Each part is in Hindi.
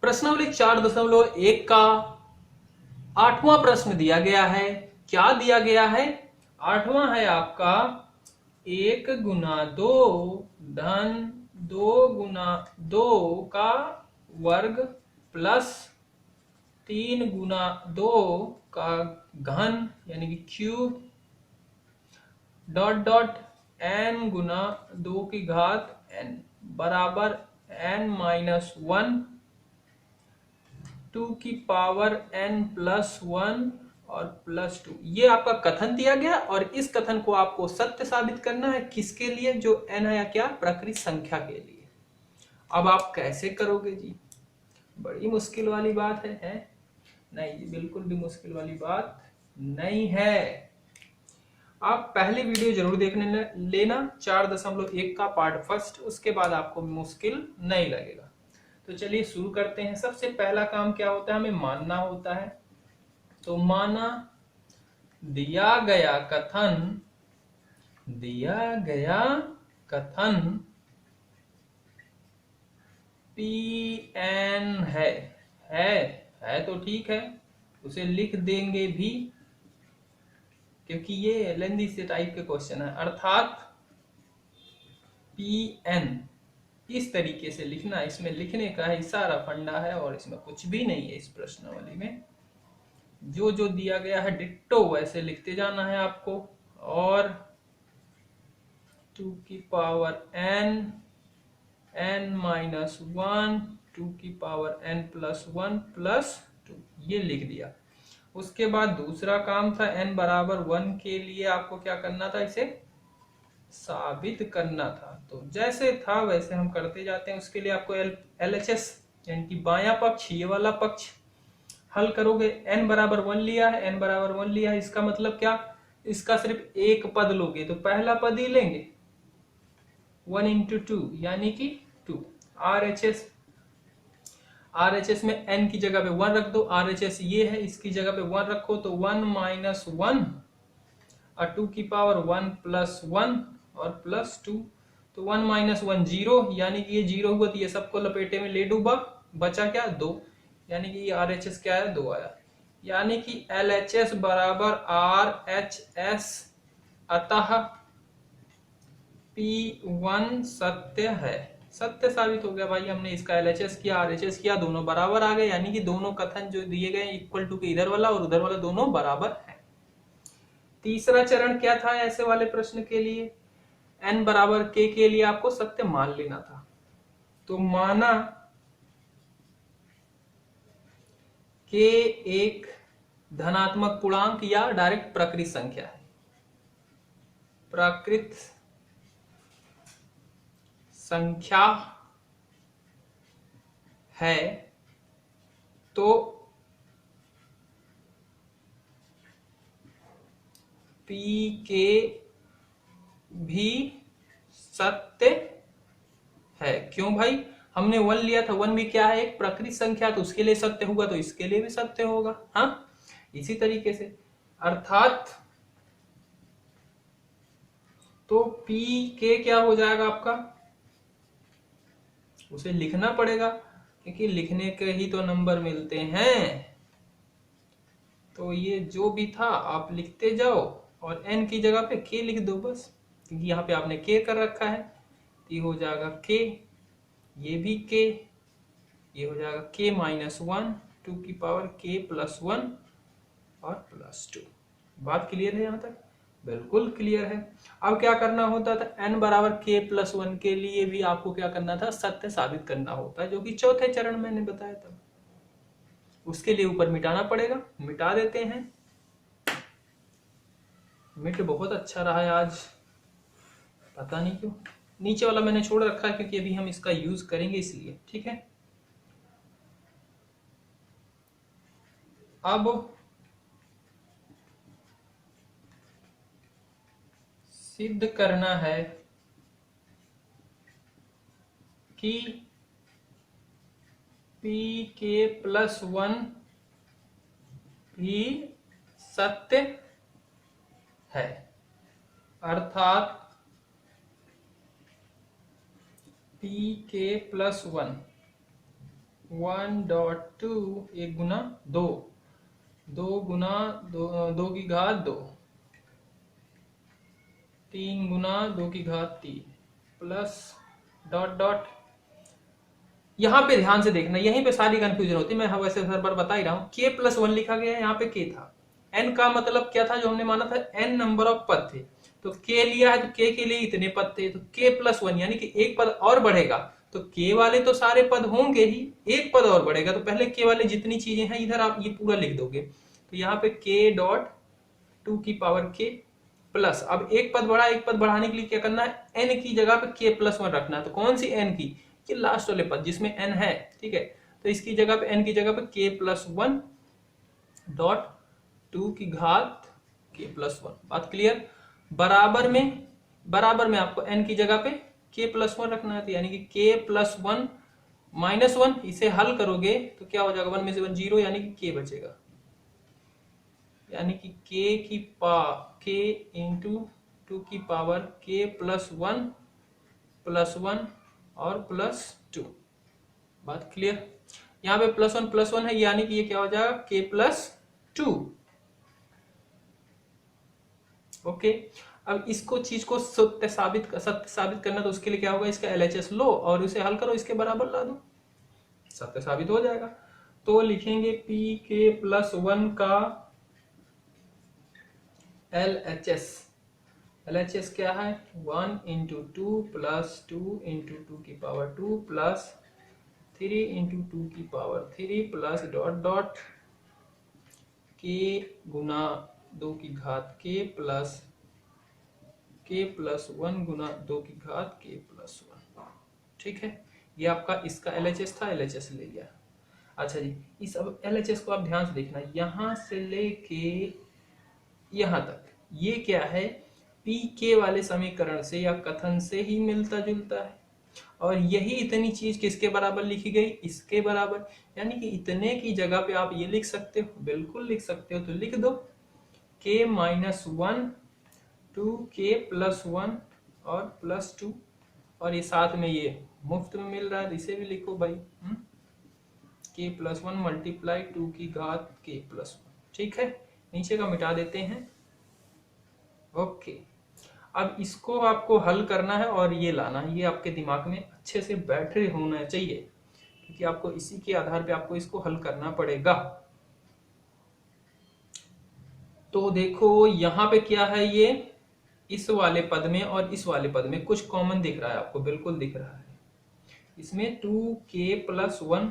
प्रश्नावली 4.1 का 8वां प्रश्न दिया गया है। क्या दिया गया है? 8वां है आपका 1 गुना 2 धन 2 गुना 2 का वर्ग प्लस 3 गुना 2 का घन यानी कि क्यूब डॉट डॉट n×2 बराबर n-1 2n+1 और +2। ये आपका कथन दिया गया और इस कथन को आपको सत्य साबित करना है। किसके लिए? जो n है या क्या, प्रकृत संख्या के लिए। अब आप कैसे करोगे जी? बड़ी मुश्किल वाली बात है? नहीं जी, बिल्कुल भी मुश्किल वाली बात नहीं है। आप पहले वीडियो जरूर देखने लेना 4.1 का पार्ट फर्स्ट, उसके बाद आपको मुश्किल नहीं लगेगा। तो चलिए शुरू करते हैं। सबसे पहला काम क्या होता है? हमें मानना होता है। तो माना दिया गया कथन Pn है तो ठीक है, उसे लिख देंगे भी क्योंकि ये लेंदी से टाइप के क्वेश्चन है। अर्थात Pn इस तरीके से लिखना, इसमें लिखने का ही सारा फंडा है और इसमें कुछ भी नहीं है। इस प्रश्नावली में जो जो दिया गया है डिट्टो वैसे लिखते जाना है आपको। और 2n n-1 2n+1+2 ये लिख दिया। उसके बाद दूसरा काम था n=1 के लिए आपको क्या करना था? इसे साबित करना था। तो जैसे था वैसे हम करते जाते हैं। उसके लिए आपको LHS यानी कि बायां पक्ष, ये वाला पक्ष हल करोगे। n=1 लिया है, n=1 लिया है, इसका मतलब क्या? इसका सिर्फ एक पद लोगे तो पहला पद ही लेंगे 1 × 2 यानी कि 2। RHS में n की जगह पे 1 रख दो। RHS ये है, इसकी जगह पे 1 रखो तो 1-1 और 2n+1 और +2। तो 1-1 0 यानी कि ये 0 हुआ तो ये सबको लपेटे में ले डूबा, बचा क्या? 2 यानी कि ये RHS क्या है? 2 आया। यानी कि LHS बराबर RHS, अतः P1 सत्य है। सत्य साबित हो गया भाई। हमने इसका LHS किया, RHS किया, दोनों बराबर आ गए। यानी कि दोनों कथन जो दिए गए इक्वल टू के इधर वाला और उधर वाला दोनों बराबर है। तीसरा चरण क्या था ऐसे वाले प्रश्न के लिए? n=k के लिए आपको सत्य मान लेना था। तो माना k एक धनात्मक पूर्णांक या डायरेक्ट प्रकृत संख्या है। प्रकृत संख्या है तो Pk भी सत्य है। क्यों भाई? हमने 1 लिया था, 1 भी क्या है? एक प्रकृत संख्या, तो उसके लिए सत्य होगा तो इसके लिए भी सत्य होगा। हाँ, इसी तरीके से अर्थात तो Pk क्या हो जाएगा आपका? उसे लिखना पड़ेगा क्योंकि लिखने के ही तो नंबर मिलते हैं। तो ये जो भी था आप लिखते जाओ और n की जगह पे k लिख दो बस, क्योंकि यहाँ पे आपने k कर रखा है। तो ये हो जाएगा k, ये भी k, ये हो जाएगा k-1 2k+1 और +2। बात क्लियर है यहाँ तक? बिल्कुल क्लियर है। अब क्या करना होता था? n=k+1 के लिए भी आपको क्या करना था? सत्य साबित करना होता है, जो कि चौथे चरण मैंने बताया था। उसके लिए ऊपर मिटाना पड़ेगा, मिटा देते हैं। मिट बहुत अच्छा रहा है आज, पता नहीं क्यों। नीचे वाला मैंने छोड़ रखा है क्योंकि अभी हम इसका यूज करेंगे इसलिए। ठीक है, अब सिद्ध करना है कि Pk+1 भी सत्य है। अर्थात Pk+1 1.2 1 गुना 2, 2 गुना 2 की घात 2, 3 गुना 2 की घात 3 प्लस डॉट डॉट। यहाँ पे ध्यान से देखना, यहीं पे सारी कंफ्यूजन होती है। मैं वैसे हर बार बता ही रहा हूँ, k+1 लिखा गया है, यहाँ पे k था। n का मतलब क्या था जो हमने माना था, n नंबर ऑफ पद थे, तो k लिया है तो k के लिए इतने पद थे, तो k+1 यानी कि एक पद और बढ़ेगा, तो k वाले तो सारे पद होंगे ही, एक पद और बढ़ेगा, तो पहले k वाले जितनी चीजें हैं इधर आप ये पूरा लिख दोगे। तो यहाँ पे k डॉट 2 की पावर k प्लस, अब एक पद बढ़ा, एक पद बढ़ाने के लिए क्या करना है, n की जगह पे k+1 रखना है। तो कौन सी n की, कि लास्ट वाले पद जिसमें n है, ठीक है। तो इसकी जगह पे n की जगह पे k+1 डॉट 2 की घात k+1। बात क्लियर। बराबर में आपको n की जगह पे k+1 रखना है, तो यानी कि k+1 -1, इसे हल करोगे तो क्या हो जाएगा, 1 में से 1 0, यानी कि k बचेगा, यानी कि k इंटू 2 की पावर k+1 +1 और +2। बात क्लियर। यहाँ पे +1 है, यानी कि ये क्या हो जाएगा, k+2। ओके। अब इसको चीज को सत्य साबित करना, तो उसके लिए क्या होगा, इसका LHS लो और उसे हल करो, इसके बराबर ला दो, सत्य साबित हो जाएगा। तो लिखेंगे pk+1 का LHS क्या है, 1 इंटू 2 प्लस 2 इंटू 2 की पावर 2 प्लस 3 इंटू 2 की power 3 plus dot dot k गुना 2 की घात k+1 गुना 2 की घात k+1। ठीक है, ये आपका इसका LHS था, LHS ले लिया। अच्छा जी, इस अब LHS को आप ध्यान से देखना, यहां से लेके यहां तक ये क्या है, पीके वाले समीकरण से या कथन से ही मिलता जुलता है, और यही इतनी चीज किसके बराबर लिखी गई, इसके बराबर। यानी कि इतने की जगह पे आप ये लिख सकते हो, बिल्कुल लिख सकते हो, तो लिख दो k-1 2k+1 और +2, और ये साथ में ये मुफ्त में मिल रहा है, इसे भी लिखो भाई, k+1 मल्टीप्लाई 2 की घात k+1। ठीक है, नीचे का मिटा देते हैं। ओके, अब इसको आपको हल करना है और ये लाना है, ये आपके दिमाग में अच्छे से बैठे होना चाहिए, क्योंकि आपको इसी के आधार पे आपको इसको हल करना पड़ेगा। तो देखो यहाँ पे क्या है, ये इस वाले पद में और इस वाले पद में कुछ कॉमन दिख रहा है आपको, बिल्कुल दिख रहा है, इसमें 2k+1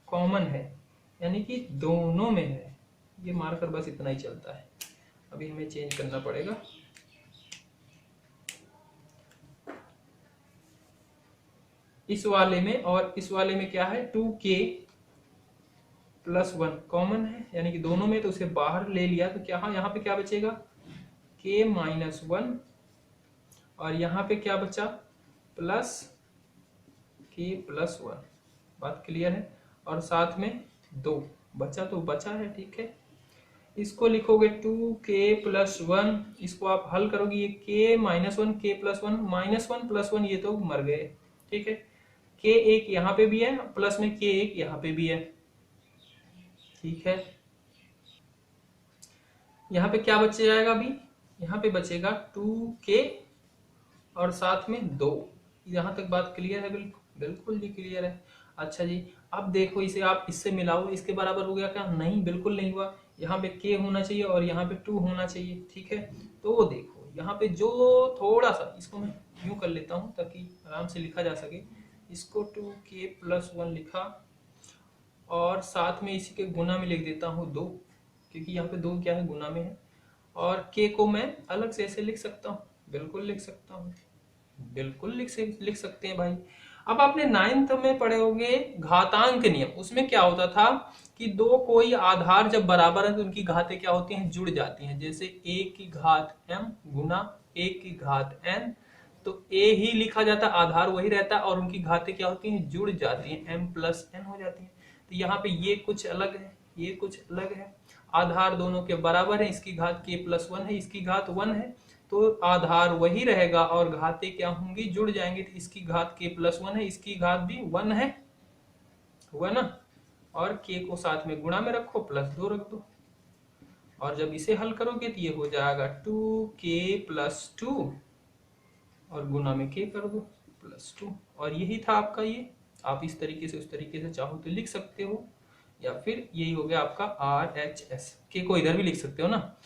कॉमन है, यानी कि दोनों में है। ये मारकर बस इतना ही चलता है, अभी हमें चेंज करना पड़ेगा। इस वाले में और इस वाले में क्या है, 2k+1 कॉमन है, यानी कि दोनों में, तो उसे बाहर ले लिया, तो क्या यहाँ पे क्या बचेगा, k-1, और यहाँ पे क्या बचा, प्लस k+1। बात क्लियर है, और साथ में 2 बचा, तो बचा है, ठीक है। इसको लिखोगे 2k+1, इसको आप हल करोगे, ये k-1 k+1 -1 +1 ये तो मर गए, ठीक है। k एक यहाँ पे भी है, प्लस में k एक यहाँ पे भी है, ठीक है। यहाँ पे क्या बच जाएगा अभी, यहाँ पे बचेगा 2k और साथ में 2। यहाँ तक बात क्लियर है, बिल्कुल जी क्लियर है। अच्छा जी, अब देखो इसे आप इससे मिलाओ, इसके बराबर हो गया क्या, नहीं, बिल्कुल नहीं हुआ। यहाँ पे k होना चाहिए और यहाँ पे 2 होना चाहिए, ठीक है। तो देखो यहाँ पे जो थोड़ा सा, इसको मैं यूं कर लेता हूँ ताकि आराम से लिखा जा सके, इसको 2k+1 लिखा और साथ में इसी के गुना में लिख देता हूँ 2, क्योंकि यहाँ पे 2 क्या है, गुना में है, और k को मैं अलग से ऐसे लिख सकता हूँ, बिल्कुल लिख सकता हूँ, बिल्कुल लिख सकते हैं भाई। अब आपने 9th में पढ़े होंगे घातांक नियम, उसमें क्या होता था कि दो कोई आधार जब बराबर है तो उनकी घातें क्या होती हैं, जुड़ जाती हैं। जैसे a की घात m गुना a की घात n, तो a ही लिखा जाता, आधार वही रहता, और उनकी घातें क्या होती हैं, जुड़ जाती हैं, m+n हो जाती हैं। तो यहाँ पे ये कुछ अलग है, ये कुछ अलग है, आधार दोनों के बराबर है, इसकी घात k+1 है, इसकी घात 1 है, तो आधार वही रहेगा और घातें क्या होंगी, जुड़ जाएंगे। तो इसकी घात k+1 है, इसकी घात भी 1 है, हुआ ना। और k को साथ में गुणा में रखो, प्लस 2 रख दो, और जब इसे हल करोगे तो ये हो जाएगा 2k+2 और गुना में k कर दो +2। और यही था आपका ये। आप इस तरीके से उस तरीके से चाहो तो लिख सकते हो, या फिर यही हो गया आपका RHS। के को इधर भी लिख सकते हो ना।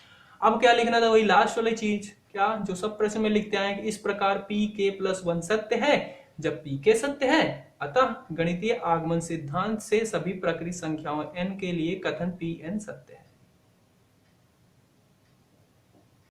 अब क्या लिखना था, वही लास्ट वाली चीज, क्या जो सब प्रश्न में लिखते आए कि इस प्रकार pk+1 सत्य है जब pk सत्य है, अतः गणितीय आगमन सिद्धांत से सभी प्रकृत संख्याओं n के लिए कथन Pn सत्य है।